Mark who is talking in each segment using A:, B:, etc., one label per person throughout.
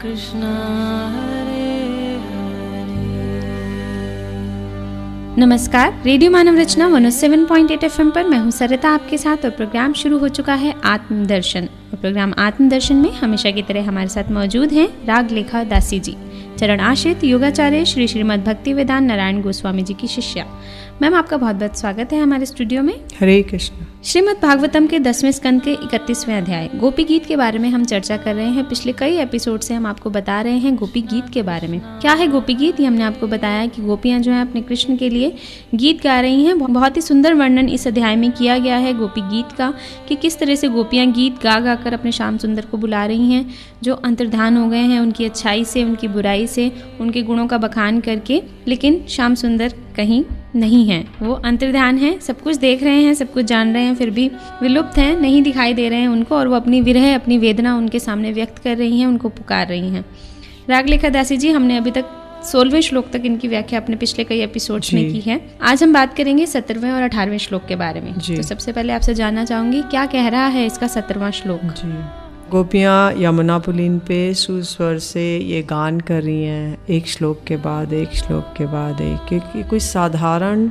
A: कृष्णा हरे
B: नमस्कार, रेडियो मानव रचना 107.8 FM पर मैं हूं सरिता आपके साथ और प्रोग्राम शुरू हो चुका है आत्मदर्शन। और प्रोग्राम आत्मदर्शन में हमेशा की तरह हमारे साथ मौजूद हैं रागलेखा दासी जी, चरण आश्रित योगाचार्य श्री श्रीमद् भक्ति वेदांत नारायण गोस्वामी जी की शिष्या। मैम, आपका बहुत बहुत स्वागत है हमारे स्टूडियो में।
C: हरे कृष्ण।
B: श्रीमद् भागवतम के 10वें स्कंद के 31वें अध्याय गोपी गीत के बारे में हम चर्चा कर रहे हैं। पिछले कई एपिसोड से हम आपको बता रहे हैं गोपी गीत के बारे में। क्या है गोपी गीत? ये हमने आपको बताया कि गोपियां जो हैं अपने कृष्ण के लिए गीत गा रही हैं। बहुत ही सुंदर वर्णन इस अध्याय में किया गया है गोपी गीत का, कि किस तरह से गोपियां गीत गा गा कर अपने श्याम सुंदर को बुला रही हैं, जो अंतर्धान हो गए हैं उनकी अच्छाई से, उनकी बुराई से, उनके गुणों का बखान करके। लेकिन श्याम सुंदर कहीं नहीं है, वो अंतर्ध्यान है, सब कुछ देख रहे हैं, सब कुछ जान रहे हैं, फिर भी विलुप्त हैं, नहीं दिखाई दे रहे हैं उनको, और वो अपनी विरह, अपनी वेदना उनके सामने व्यक्त कर रही हैं, उनको पुकार रही हैं। रागलेखा दासी जी, हमने अभी तक 16वें श्लोक तक इनकी व्याख्या अपने पिछले कई एपिसोड्स में की है। आज हम बात करेंगे 17वें और 18वें श्लोक के बारे में। तो सबसे पहले आपसे जानना चाहूंगी, क्या कह रहा है इसका 17वां श्लोक?
C: जी, गोपियाँ यमुना पुलीन पे सुस्वर से ये गान कर रही हैं, एक श्लोक के बाद एक, श्लोक के बाद एक, क्योंकि कोई साधारण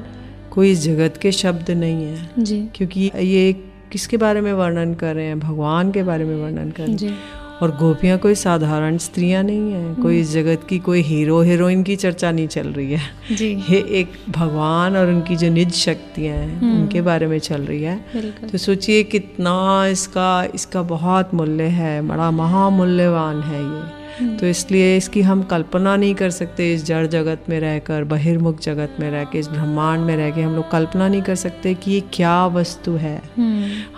C: कोई जगत के शब्द नहीं है जी। क्योंकि ये किसके बारे में वर्णन कर रहे हैं? भगवान के बारे में वर्णन कर रहे हैं। और गोपियाँ कोई साधारण स्त्रियाँ नहीं हैं, कोई इस जगत की कोई हीरो हीरोइन की चर्चा नहीं चल रही है जी। ये एक भगवान और उनकी जो निज शक्तियाँ हैं उनके बारे में चल रही है। तो सोचिए कितना इसका बहुत मूल्य है, बड़ा महामूल्यवान है ये। तो इसलिए इसकी हम कल्पना नहीं कर सकते। इस जड़ जगत में रहकर, बहिर्मुख जगत में रह के, इस ब्रह्मांड में रह के हम लोग कल्पना नहीं कर सकते कि ये क्या वस्तु है।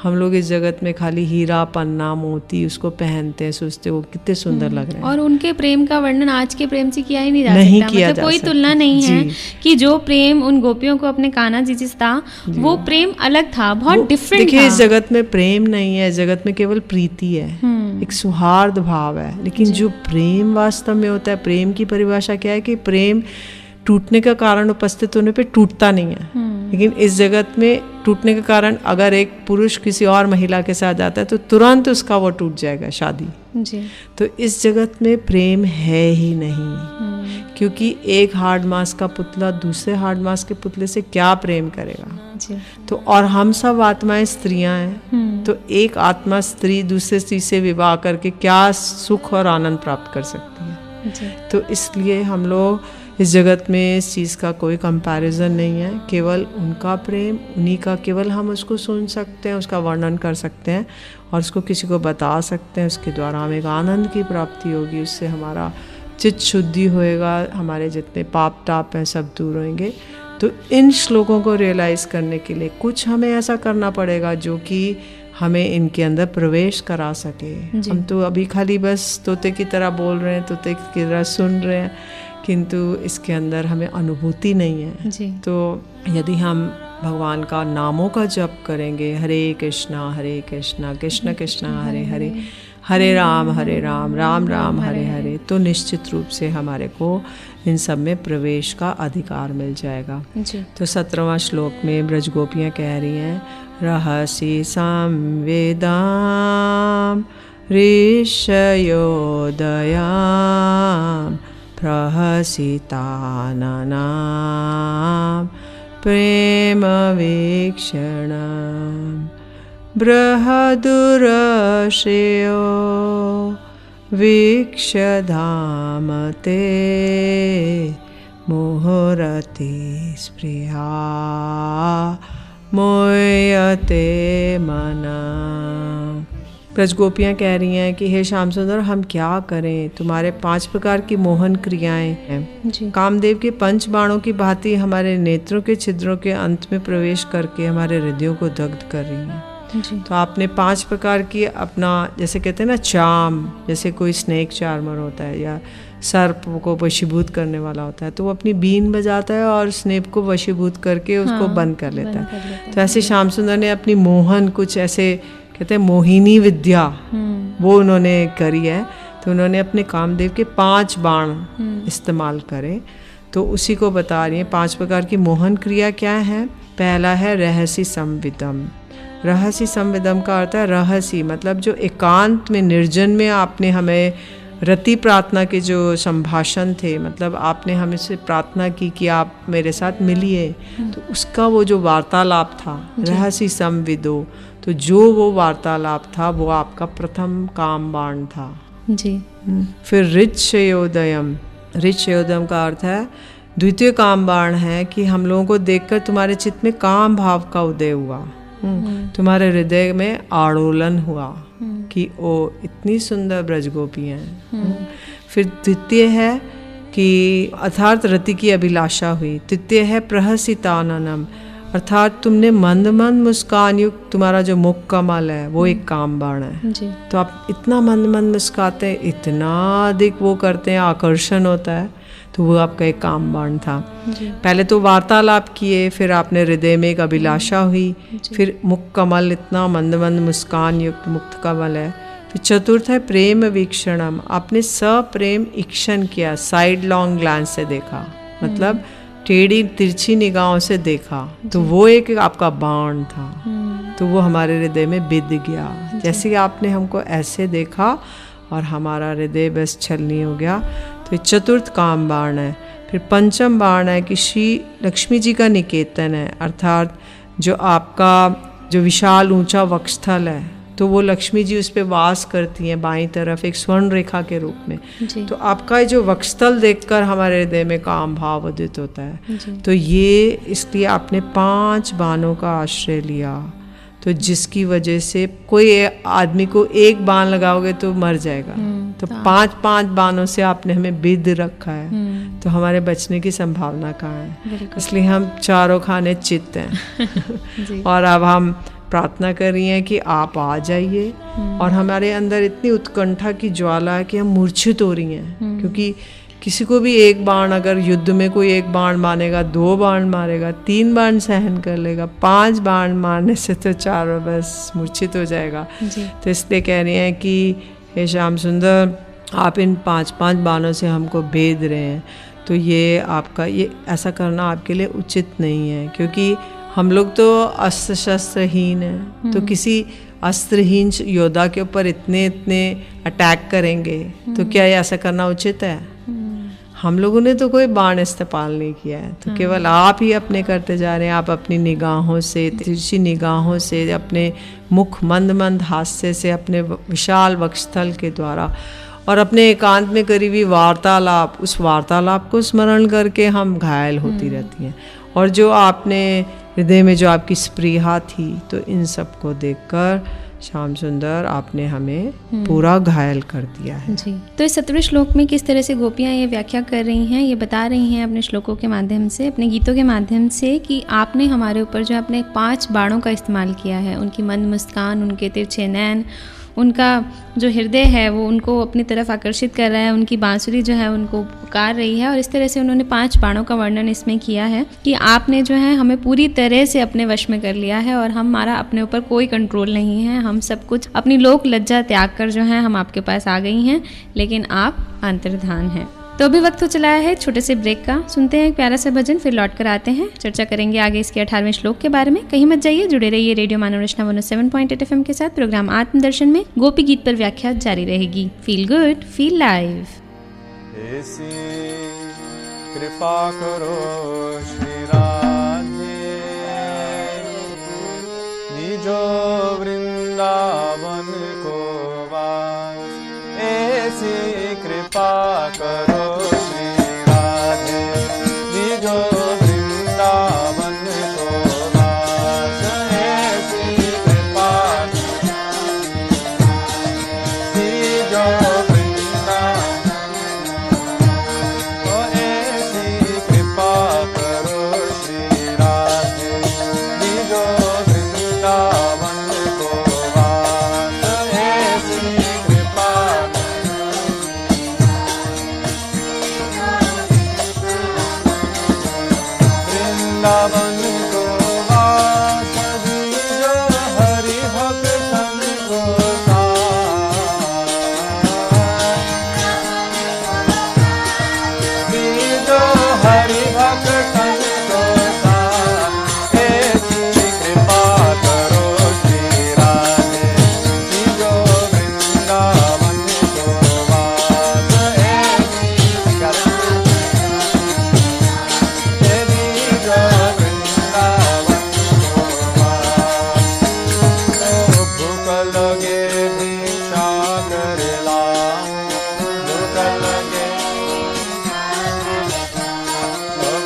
C: हम लोग इस जगत में खाली हीरा, पन्ना, मोती उसको पहनते हैं, सोचते वो कितने सुंदर लग रहे हैं।
B: और उनके प्रेम का वर्णन आज के प्रेम से किया ही नहीं जा सकता। मतलब कोई तुलना नहीं है कि जो प्रेम उन गोपियों को अपने कान्हा जी से था, वो प्रेम अलग था, बहुत डिफरेंट था।
C: देखिए, इस जगत में प्रेम नहीं है, इस जगत में केवल प्रीति है, एक सुहार्द भाव है। लेकिन जो प्रेम वास्तव में होता है, प्रेम की परिभाषा क्या है? कि प्रेम टूटने का कारण उपस्थित होने पे टूटता नहीं है। लेकिन इस जगत में टूटने का कारण, अगर एक पुरुष किसी और महिला के साथ जाता है तो तुरंत उसका वो टूट जाएगा, शादी जी। तो इस जगत में प्रेम है ही नहीं, क्योंकि एक हार्ड मास का पुतला दूसरे हार्ड मास के पुतले से क्या प्रेम करेगा जी। तो और हम सब आत्माएं स्त्रियां हैं, तो एक आत्मा स्त्री दूसरे स्त्री से विवाह करके क्या सुख और आनंद प्राप्त कर सकती है जी। तो इसलिए हम लोग इस जगत में इस चीज़ का कोई कंपैरिजन नहीं है, केवल उनका प्रेम, उन्हीं का केवल हम उसको सुन सकते हैं, उसका वर्णन कर सकते हैं और उसको किसी को बता सकते हैं। उसके द्वारा हमें एक आनंद की प्राप्ति होगी, उससे हमारा चित्त शुद्धि होएगा, हमारे जितने पाप ताप हैं सब दूर होंगे। तो इन श्लोकों को रियलाइज़ करने के लिए कुछ हमें ऐसा करना पड़ेगा जो कि हमें इनके अंदर प्रवेश करा सके। हम तो अभी खाली बस तोते की तरह बोल रहे हैं, तोते की तरह सुन रहे हैं, किंतु इसके अंदर हमें अनुभूति नहीं है जी। तो यदि हम भगवान का नामों का जप करेंगे, हरे कृष्णा कृष्ण कृष्ण हरे हरे, हरे राम राम राम हरे हरे, तो निश्चित रूप से हमारे को इन सब में प्रवेश का अधिकार मिल जाएगा जी। तो 17वां श्लोक में ब्रज गोपियाँ कह रही हैं, रहसि संवेदाम ऋषयोदयाम प्रहसिताननां प्रेम वीक्षणं बृहदुरश्रेयो वीक्षधाम ते मुहुरति स्पृहा मोयते मनः। ब्रज गोपियाँ कह रही हैं कि हे श्याम सुंदर, हम क्या करें? तुम्हारे 5 प्रकार की मोहन क्रियाएं हैं, कामदेव के 5 बाणों की भांति हमारे नेत्रों के छिद्रों के अंत में प्रवेश करके हमारे हृदयों को दग्ध कर रही हैं। तो आपने 5 प्रकार की अपना, जैसे कहते हैं ना चार्म, जैसे कोई स्नेक चार्मर होता है या सर्प को वशीभूत करने वाला होता है, तो वो अपनी बीन बजाता है और स्नेप को वशीभूत करके उसको बंद कर लेता है। तो ऐसे श्याम सुंदर ने अपनी मोहन, कुछ ऐसे कहते हैं मोहिनी विद्या, वो उन्होंने करी है। तो उन्होंने अपने कामदेव के 5 बाण इस्तेमाल करे, तो उसी को बता रही हैं। 5 प्रकार की मोहन क्रिया क्या है? पहला है रहसी संविदम। रहसी संविदम का अर्थ है रहसी, मतलब जो एकांत में, निर्जन में आपने हमें रति प्रार्थना के जो संभाषण थे, मतलब आपने हमसे प्रार्थना की कि आप मेरे साथ मिलिए, तो उसका वो जो वार्तालाप था, रहस्य संविदो, तो जो वो वार्तालाप था वो आपका प्रथम कामबाण था
B: जी।
C: फिर ऋक्षयोदयम, ऋक्षयोदयम का अर्थ है द्वितीय कामबाण है कि हम लोगों को देखकर तुम्हारे चित्त में काम भाव का उदय हुआ, तुम्हारे हृदय में आड़ोलन हुआ कि ओ इतनी सुंदर ब्रजगोपियाँ हैं। फिर द्वितीय है कि अर्थात रति की अभिलाषा हुई। तृतीय है प्रहसिताननम, अर्थात तुमने मंद मंद मुस्कान युक्त तुम्हारा जो मुख कमल है वो एक कामबाण है
B: जी।
C: तो आप इतना मंद मंद मुस्काते हैं, इतना अधिक वो करते हैं, आकर्षण होता है, तो वो आपका एक कामबाण था। पहले तो वार्तालाप किए, फिर आपने हृदय में एक अभिलाषा हुई, फिर मुख कमल इतना मंद मंद मुस्कान युक्त मुक्त कमल है। फिर चतुर्थ है प्रेम वीक्षणम, आपने सप्रेम ईक्षण किया, साइड लॉन्ग ग्लांस से देखा, मतलब टेढ़ी तिरछी निगाहों से देखा, तो वो एक आपका बाण था, तो वो हमारे हृदय में बिध गया। जैसे कि आपने हमको ऐसे देखा और हमारा हृदय बस छलनी हो गया, तो चतुर्थ काम बाण है। फिर पंचम बाण है कि श्री लक्ष्मी जी का निकेतन है, अर्थात जो आपका जो विशाल ऊंचा वक्षस्थल है, तो वो लक्ष्मी जी उस पर वास करती हैं बाईं तरफ एक स्वर्ण रेखा के रूप में। तो आपका जो वक्षस्थल देखकर हमारे हृदय में काम भाव उदित होता है। तो ये इसलिए आपने 5 बाणों का आश्रय लिया, तो जिसकी वजह से कोई आदमी को एक बाण लगाओगे तो मर जाएगा, तो 5-5 बाणों से आपने हमें बिध रखा है, तो हमारे बचने की संभावना कहाँ है। इसलिए हम चारों खाने चित्त हैं और अब हम प्रार्थना कर रही हैं कि आप आ जाइए, और हमारे अंदर इतनी उत्कंठा की ज्वाला है कि हम मूर्छित हो रही हैं, क्योंकि किसी को भी एक बाण, अगर युद्ध में कोई एक बाण मारेगा, 2 बाण मारेगा, 3 बाण सहन कर लेगा, 5 बाण मारने से तो चारों बस मूर्छित हो जाएगा। तो इसलिए कह रही हैं कि हे श्याम सुंदर, आप इन 5-5 बाणों से हमको भेद रहे हैं, तो ये आपका ये ऐसा करना आपके लिए उचित नहीं है, क्योंकि हम लोग तो अस्त्र शस्त्रहीन हैं, तो किसी अस्त्रहीन योद्धा के ऊपर इतने अटैक करेंगे, तो क्या ये ऐसा करना उचित है? हम लोगों ने तो कोई बाण इस्तेमाल नहीं किया है, तो केवल आप ही अपने करते जा रहे हैं। आप अपनी निगाहों से, तिरछी निगाहों से, अपने मुख मंद मंद हास्य से, अपने विशाल वक्षस्थल के द्वारा और अपने एकांत में करी हुई वार्तालाप, उस वार्तालाप को स्मरण करके हम घायल होती रहती हैं। और जो आपने हृदय में जो आपकी स्पृहा थी, तो इन सब को देखकर श्याम सुंदर आपने हमें पूरा घायल कर दिया है।
B: जी। तो इस 17वें श्लोक में किस तरह से गोपियाँ ये व्याख्या कर रही हैं, ये बता रही हैं अपने श्लोकों के माध्यम से, अपने गीतों के माध्यम से, कि आपने हमारे ऊपर जो अपने 5 बाणों का इस्तेमाल किया है, उनकी मंद मुस्कान, उनके तिरछे नैन, उनका जो हृदय है वो उनको अपनी तरफ आकर्षित कर रहा है, उनकी बांसुरी जो है उनको पुकार रही है, और इस तरह से उन्होंने 5 बाणों का वर्णन इसमें किया है कि आपने जो है हमें पूरी तरह से अपने वश में कर लिया है, और हमारा अपने ऊपर कोई कंट्रोल नहीं है। हम सब कुछ अपनी लोक लज्जा त्याग कर जो है हम आपके पास आ गई हैं, लेकिन आप अंतर्धान हैं। तो अभी वक्त हो चला है छोटे से ब्रेक का, सुनते हैं एक प्यारा सा भजन, फिर लौट कर आते हैं, चर्चा करेंगे आगे इसके 18वें श्लोक के बारे में। कहीं मत जाइए, जुड़े रहिए रेडियो मानव रचना 107.8 FM के साथ। प्रोग्राम आत्मदर्शन में गोपी गीत पर व्याख्या जारी रहेगी। Feel good, feel live.
D: ऐसी कृपा करो श्री राधे, निजो वृंदावन को वास, ऐसी कृपा करो श्री राधे, निजो वृंदावन को वास, ऐसी कृपा निजो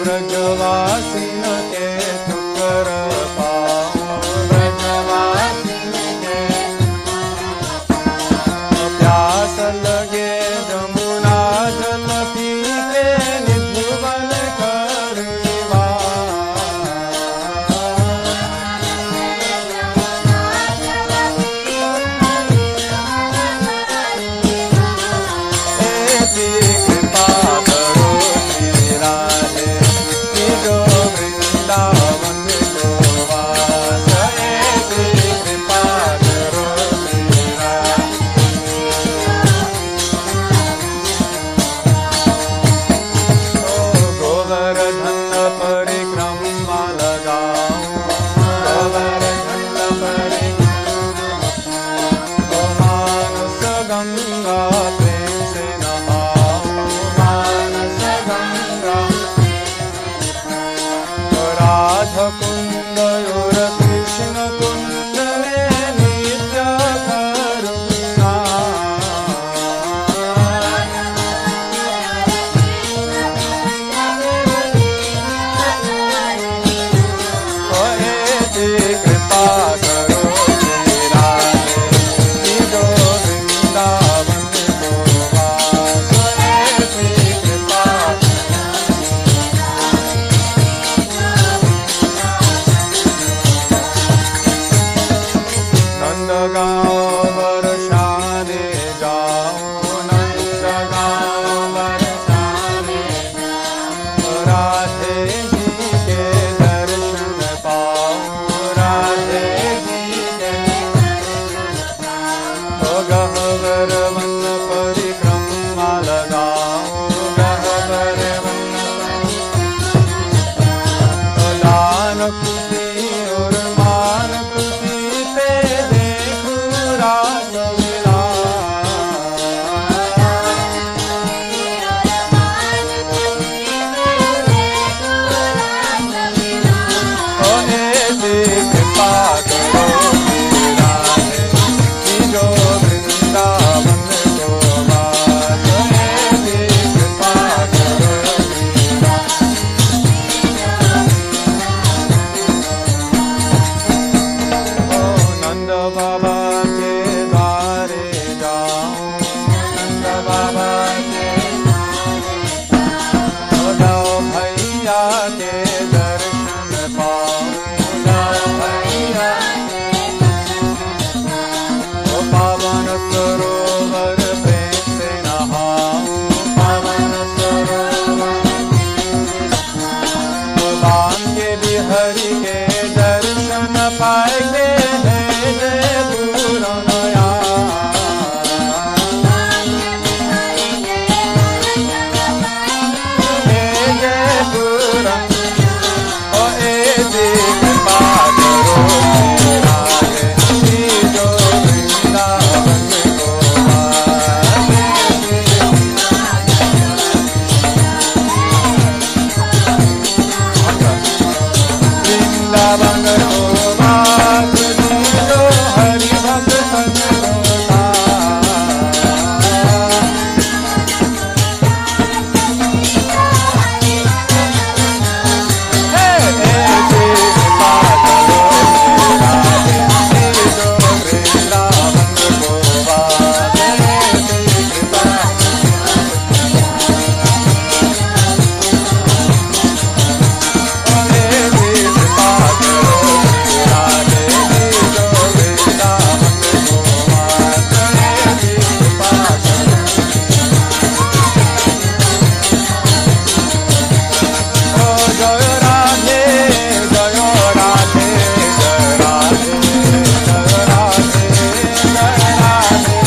D: ब्रजवासिन के ठुकर पाऊं ब्रजवासिन के प्यास लगे जमुना जल पी के निधुवन करवा ऐसी कृपा करो श्री राधे कि जो वृंदावन को वास ऐसी कृपा करो श्री राधे गोवर्धन परिक्रमा लगाऊं गोवर्धन परिक्रमा मानस गंगा प्रेम से नहाऊं मानस गंगा राधा कुंड और कृष्ण कुंड में नित्य करुणा ऐसी कृपा करो श्री राधे कि जो वृंदावन को वास ऐसी कृपा नंदगांव बरसाने जाऊं नंदगांव बरसाने राधे जी के दर्शन पाऊं राधे जी के गहवर वन परिक्रमा लगाऊं गहवर वन दान कुटी और मान कुटी पे देखूं रास ऐसी कृपा करो श्री राधे कि जो वृंदावन को वास ऐसी कृपा करो श्री नंद बाबा के द्वारे जाऊं नंद बाबा के जाओ भैया के दर्शन पाऊं जाओ भैया पावन सरोवर प्रेम से नहाऊं पावन सरोवर बांके बिहरी के दर्शन पाएंगे जय पूरनया जय पूरन ऐसी कृपा करो श्री राधे कि जो वृंदावन को वास वृंदावन को वास जी जो हरि भक्तन को ऐसी कृपा करो श्री राधे कि जो वृंदावन को वास ऐसी कृपा ऐसी कृपा करो श्री राधे कि जो वृंदावन को वास ऐसी कृपा करो जय राधे जय राधे जय राधे जय राधे जय राधे जय राधे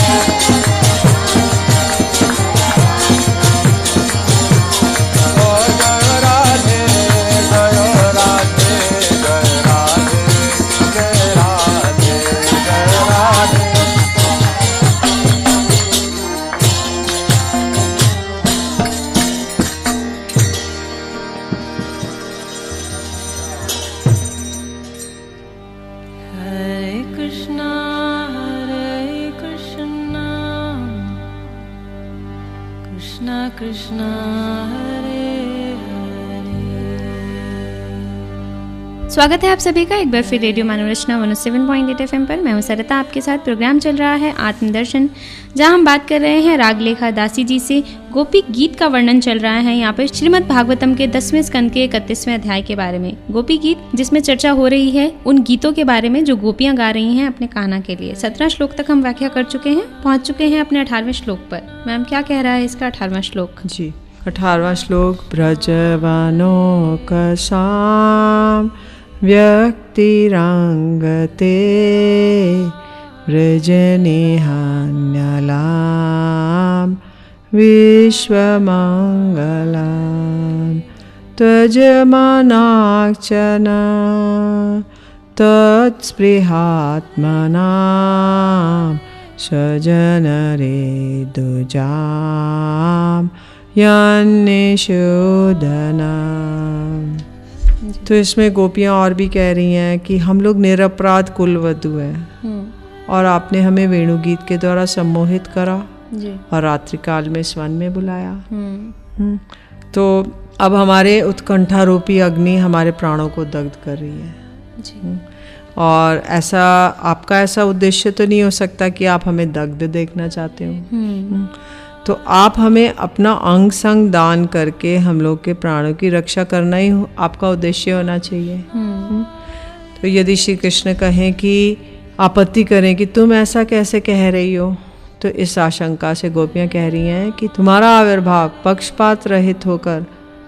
D: जय राधे जय राधे जय राधे जय Radhe
A: Hare Krishna, Krishna Krishna, Hare Hare,
B: स्वागत है आप सभी का एक बार फिर रेडियो मनोरचना 107.8 FM पर। मैं हूं सरिता, आपके साथ प्रोग्राम चल रहा है आत्मदर्शन, जहां हम बात कर रहे हैं रागलेखा दासी जी से। गोपी गीत का वर्णन चल रहा है यहाँ पर श्रीमद् भागवतम के 10वें स्कंद के 31वें अध्याय के बारे में। गोपी गीत जिसमें चर्चा हो रही है उन गीतों के बारे में जो गोपियां गा रही हैं अपने कान्हा के लिए। 17 श्लोक तक हम व्याख्या कर चुके हैं, पहुंच चुके हैं अपने 18वें श्लोक पर। मैम क्या कह रहा है इसका 18वां श्लोक?
C: जी, 18वां श्लोक। ब्रजवनो कसाम व्यक्तिरंगते व्रजनिहान्यलाम विश्वमंगलाम तजमनाक्षना तत्स्पृहात्मनाम स्वजनरे दुजाम यन्निषूदनाम। तो इसमें गोपियाँ और भी कह रही हैं कि हम लोग निरपराध कुलवधु हैं और आपने हमें वेणुगीत के द्वारा सम्मोहित करा
B: जी।
C: और रात्रि काल में स्वन में बुलाया। तो अब हमारे उत्कंठा रूपी अग्नि हमारे प्राणों को दग्ध कर रही है
B: जी।
C: और ऐसा आपका ऐसा उद्देश्य तो नहीं हो सकता कि आप हमें दग्ध देखना चाहते हो। तो आप हमें अपना अंग संग दान करके हम लोग के प्राणों की रक्षा करना ही आपका उद्देश्य होना चाहिए। तो यदि श्री कृष्ण कहें कि आपत्ति करें कि तुम ऐसा कैसे कह रही हो, तो इस आशंका से गोपियाँ कह रही हैं कि तुम्हारा आविर्भाव पक्षपात रहित होकर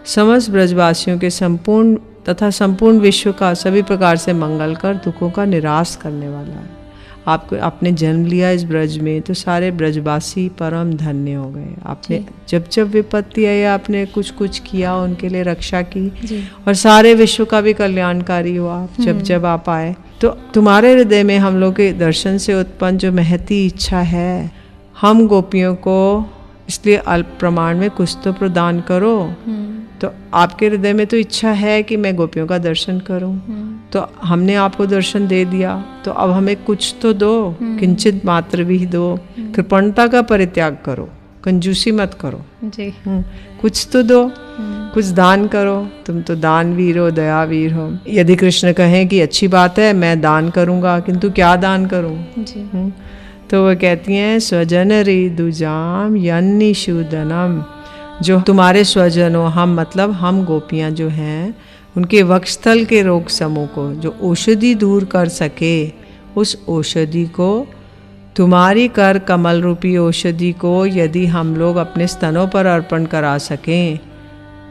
C: समस्त ब्रजवासियों के संपूर्ण तथा संपूर्ण विश्व का सभी प्रकार से मंगल कर दुखों का निराश करने वाला है। आपको आपने जन्म लिया इस ब्रज में तो सारे ब्रजवासी परम धन्य हो गए। आपने जब जब विपत्ति आई आपने कुछ कुछ किया, उनके लिए रक्षा की और सारे विश्व का भी कल्याणकारी हुआ जब जब आप आए। तो तुम्हारे हृदय में हम लोग के दर्शन से उत्पन्न जो महती इच्छा है, हम गोपियों को इसलिए अल्प प्रमाण में कुछ तो प्रदान करो। तो आपके हृदय में तो इच्छा है कि मैं गोपियों का दर्शन करूं, तो हमने आपको दर्शन दे दिया, तो अब हमें कुछ तो दो, किंचित मात्र भी दो। कृपणता का परित्याग करो, कंजूसी मत करो
B: जी।
C: कुछ तो दो, कुछ दान करो। तुम तो दानवीर हो, दयावीर हो। यदि कृष्ण कहें कि अच्छी बात है मैं दान करूंगा, किंतु क्या दान करूं
B: जी।
C: तो वो कहती हैं स्वजन रिदुजाम यन्निषूदनम, जो तुम्हारे स्वजन हो, हम मतलब हम गोपियाँ जो हैं, उनके वक्षस्थल के रोग समूह को जो औषधि दूर कर सके, उस औषधि को, तुम्हारी कर कमल रूपी औषधि को यदि हम लोग अपने स्तनों पर अर्पण करा सकें,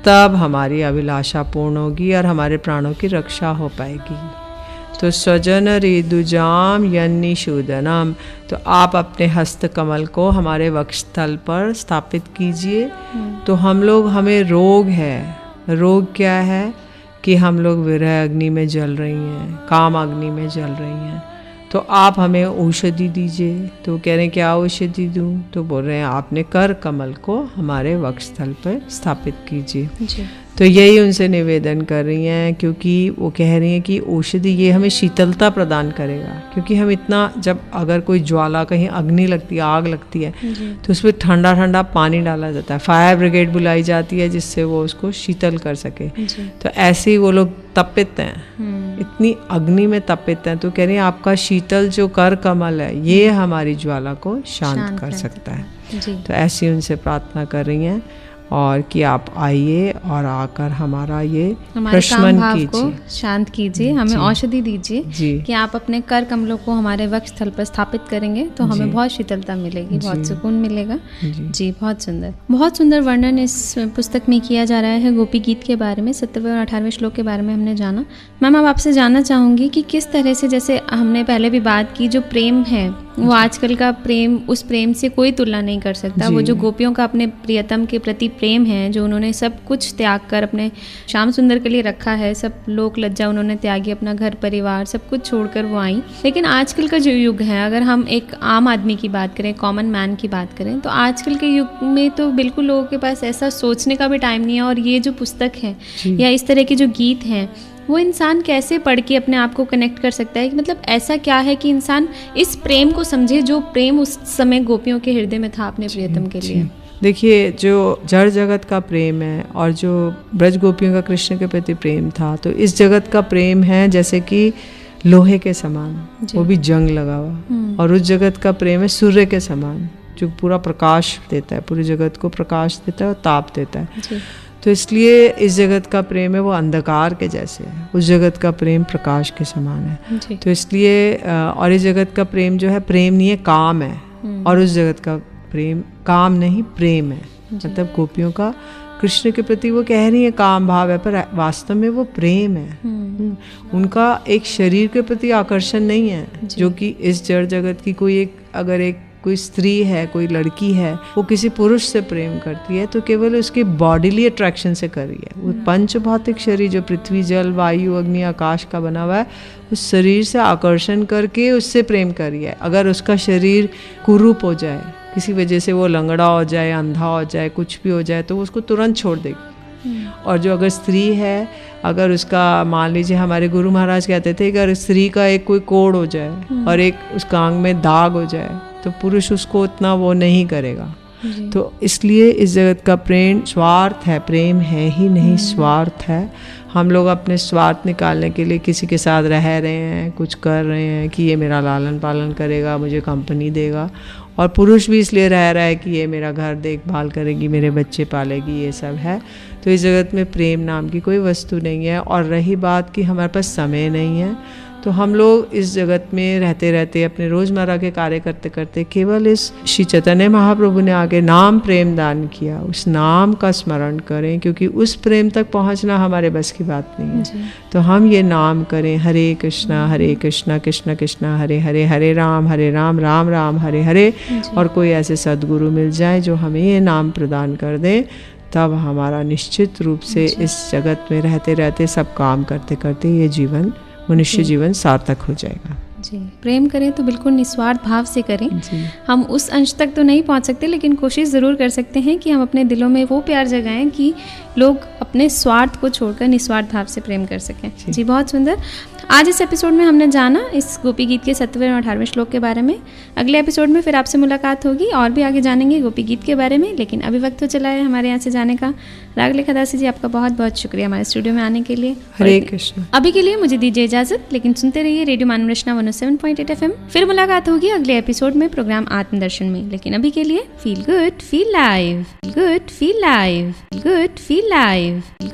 C: तब हमारी अभिलाषा पूर्ण होगी और हमारे प्राणों की रक्षा हो पाएगी। तो स्वजन रिदुजाम यन्निषूदनम, तो आप अपने हस्त कमल को हमारे वक्षस्थल पर स्थापित कीजिए। तो हम लोग, हमें रोग है, रोग क्या है कि हम लोग विरह अग्नि में जल रही हैं, काम अग्नि में जल रही हैं, तो आप हमें औषधि दीजिए। तो कह रहे हैं क्या औषधि दूँ? तो बोल रहे हैं आपने कर कमल को हमारे वक्षस्थल पर स्थापित कीजिए। तो यही उनसे निवेदन कर रही हैं, क्योंकि वो कह रही हैं कि औषधि ये हमें शीतलता प्रदान करेगा। क्योंकि हम इतना, जब अगर कोई ज्वाला, कहीं अग्नि लगती है, आग लगती है, तो उसमें ठंडा ठंडा पानी डाला जाता है, फायर ब्रिगेड बुलाई जाती है जिससे वो उसको शीतल कर सके। तो ऐसे ही वो लोग तपित हैं, इतनी अग्नि में तपित हैं। तो कह रही हैं आपका शीतल जो कर कमल है ये हमारी ज्वाला को शांत कर सकता है। तो ऐसी उनसे प्रार्थना कर रही हैं और कि आप आइए और आकर हमारा ये प्रशमन कीजिए,
B: शांत कीजिए, हमें औषधि दीजिए कि आप अपने कर कमलों को हमारे वक्षस्थल पर स्थापित करेंगे तो हमें बहुत शीतलता मिलेगी, बहुत सुकून मिलेगा। जी बहुत सुंदर, बहुत सुंदर वर्णन इस पुस्तक में किया जा रहा है गोपी गीत के बारे में। 17वें और 18वें श्लोक के बारे में हमने जाना। मैम अब आपसे जानना चाहूँगी कि किस तरह से, जैसे हमने पहले भी बात की, जो प्रेम है वो आजकल का प्रेम, उस प्रेम से कोई तुलना नहीं कर सकता। वो जो गोपियों का अपने प्रियतम के प्रति प्रेम है, जो उन्होंने सब कुछ त्याग कर अपने श्याम सुंदर के लिए रखा है, सब लोक लज्जा उन्होंने त्यागी, अपना घर परिवार सब कुछ छोड़कर वो आई। लेकिन आजकल का जो युग है, अगर हम एक आम आदमी की बात करें, कॉमन मैन की बात करें, तो आजकल के युग में तो बिल्कुल लोगों के पास ऐसा सोचने का भी टाइम नहीं है। और ये जो पुस्तक है या इस तरह के जो गीत हैं, वो इंसान कैसे पढ़ के अपने आप को कनेक्ट कर सकता है कि मतलब ऐसा क्या है कि इंसान इस प्रेम को समझे जो प्रेम उस समय गोपियों के हृदय में था अपने प्रियतम के लिए।
C: देखिए, जो जड़ जगत का प्रेम है और जो ब्रज गोपियों का कृष्ण के प्रति प्रेम था, तो इस जगत का प्रेम है जैसे कि लोहे के समान, वो भी जंग लगा हुआ, और उस जगत का प्रेम है सूर्य के समान, जो पूरा प्रकाश देता है, पूरे जगत को प्रकाश देता है और ताप देता है। तो इसलिए इस जगत का प्रेम है वो अंधकार के जैसे है, उस जगत का प्रेम प्रकाश के समान है। तो इसलिए और इस जगत का प्रेम जो है प्रेम नहीं है, काम है, और उस जगत का प्रेम काम नहीं प्रेम है। मतलब गोपियों का कृष्ण के प्रति वो कह रही है काम भाव है, पर वास्तव में वो प्रेम है। उनका एक शरीर के प्रति आकर्षण नहीं है, जो कि इस जड़ जगत की कोई स्त्री है, कोई लड़की है, वो किसी पुरुष से प्रेम करती है तो केवल उसके बॉडीली अट्रैक्शन से कर रही है। वो पंच भौतिक शरीर जो पृथ्वी जल वायु अग्नि आकाश का बना हुआ है, उस शरीर से आकर्षण करके उससे प्रेम कर रही है। अगर उसका शरीर कुरूप हो जाए, किसी वजह से वो लंगड़ा हो जाए, अंधा हो जाए, कुछ भी हो जाए, तो वो उसको तुरंत छोड़ देगी। और जो अगर स्त्री है, अगर उसका मान लीजिए हमारे गुरु महाराज कहते थे कि अगर स्त्री का एक कोई कोड़ हो जाए और एक उसका अंग में दाग हो जाए, तो पुरुष उसको उतना वो नहीं करेगा। तो इसलिए इस जगत का प्रेम स्वार्थ है, प्रेम है ही नहीं, स्वार्थ है। हम लोग अपने स्वार्थ निकालने के लिए किसी के साथ रह रहे हैं, कुछ कर रहे हैं कि ये मेरा लालन पालन करेगा, मुझे कंपनी देगा, और पुरुष भी इसलिए रह रहा है कि ये मेरा घर देखभाल करेगी, मेरे बच्चे पालेगी, ये सब है। तो इस जगत में प्रेम नाम की कोई वस्तु नहीं है। और रही बात कि हमारे पास समय नहीं है, तो हम लोग इस जगत में रहते रहते अपने रोज़मर्रा के कार्य करते करते केवल इस श्री चैतन्य महाप्रभु ने आगे नाम प्रेम दान किया, उस नाम का स्मरण करें, क्योंकि उस प्रेम तक पहुंचना हमारे बस की बात नहीं है। तो हम ये नाम करें, हरे कृष्णा कृष्ण कृष्ण हरे हरे, हरे राम राम राम हरे हरे। और कोई ऐसे सद्गुरु मिल जाए जो हमें ये नाम प्रदान कर दें, तब हमारा निश्चित रूप से इस जगत में रहते रहते सब काम करते करते ये जीवन, मनुष्य जीवन सार्थक हो जाएगा।
B: जी, प्रेम करें तो बिल्कुल निस्वार्थ भाव से करें। हम उस अंश तक तो नहीं पहुंच सकते, लेकिन कोशिश ज़रूर कर सकते हैं कि हम अपने दिलों में वो प्यार जगाएं कि लोग अपने स्वार्थ को छोड़कर निस्वार्थ भाव से प्रेम कर सकें। जी, बहुत सुंदर। आज इस एपिसोड में हमने जाना इस गोपी गीत के 7वें और 18वें श्लोक के बारे में। अगले एपिसोड में फिर आपसे मुलाकात होगी और भी आगे जानेंगे गोपी गीत के बारे में, लेकिन अभी वक्त तो चला है हमारे यहाँ से जाने का। रागलेखा दासी जी, आपका बहुत बहुत शुक्रिया हमारे स्टूडियो में आने के लिए।
C: हरे कृष्ण।
B: अभी के लिए मुझे दीजिए इजाजत, लेकिन सुनते रहिए रेडियो मानव रचना 107.8 FM। फिर मुलाकात होगी अगले एपिसोड में प्रोग्राम आत्मदर्शन में, लेकिन अभी के लिए feel good feel live, feel good feel live, feel good feel live.